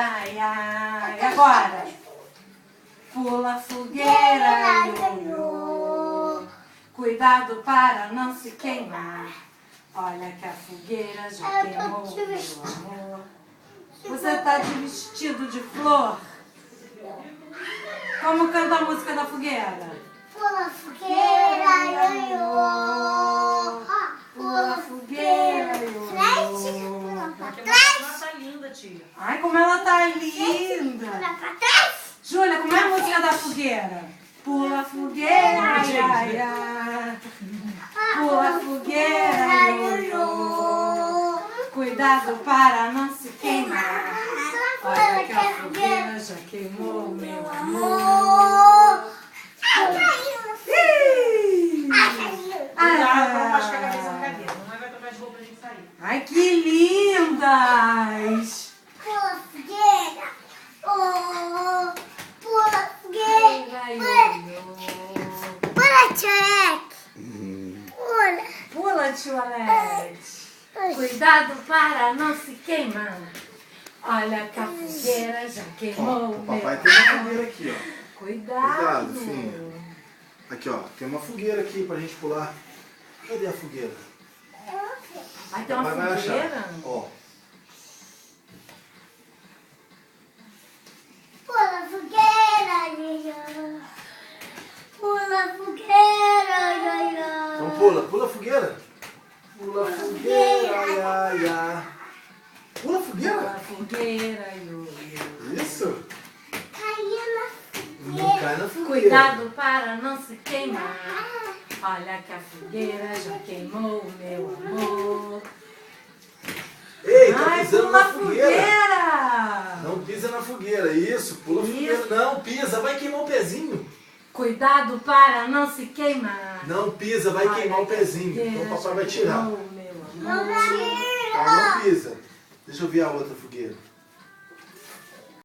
ai, ai. Agora. Pula fogueira, ioiô. Cuidado para não se queimar. Olha que a fogueira já queimou, meu amor. Você tá de vestido de flor? Como canta a música da fogueira? Pula fogueira, ioiô. Pula fogueira, ioiô. Atrás. Tá linda, tia. Ai, como ela tá linda. Pula pra trás. Júlia, como é a música da fogueira? Pula fogueira, ai, ai, ai. Pula fogueira, ioiô. Cuidado para não se queimar. Olha que a fogueira já queimou, meu amor. Ih! Cuidado pra não machucar a cabeça na cadeira. Mamãe vai trocar de roupa pra gente sair. Ai, que lindas! Pula fogueira. Oh, pula fogueira. Pula, tchek. Pula. Pula, tio Alex. Cuidado para não se queimar. Olha que a fogueira já queimou, O meu papai tem uma fogueira aqui, ó. Cuidado. Cuidado, filho. Aqui, ó. Tem uma fogueira aqui pra gente pular. Cadê a fogueira? Vai ter uma Papai vai fogueira? achar. Ó. Pula fogueira, ioiô. Pula fogueira, ioiô. Então pula. Pula a fogueira. Pula a fogueira, ai, ai, ai. Pula a Pula fogueira. fogueira, ioiô. Isso. Caiu na Não cai na fogueira. Cuidado para não se queimar. Olha que a fogueira já queimou, meu amor. Ei, tá Ai, pisando pula na a fogueira. fogueira. Não pisa na fogueira. Isso, pula a fogueira. Isso. Não, pisa. Vai queimar o pezinho. Cuidado para não se queimar. Não pisa, vai Olha queimar o que a pezinho. fogueira Então o papai já vai tirar. queimou, meu Não amor. tira. Ah, não pisa. Deixa eu ver a outra fogueira.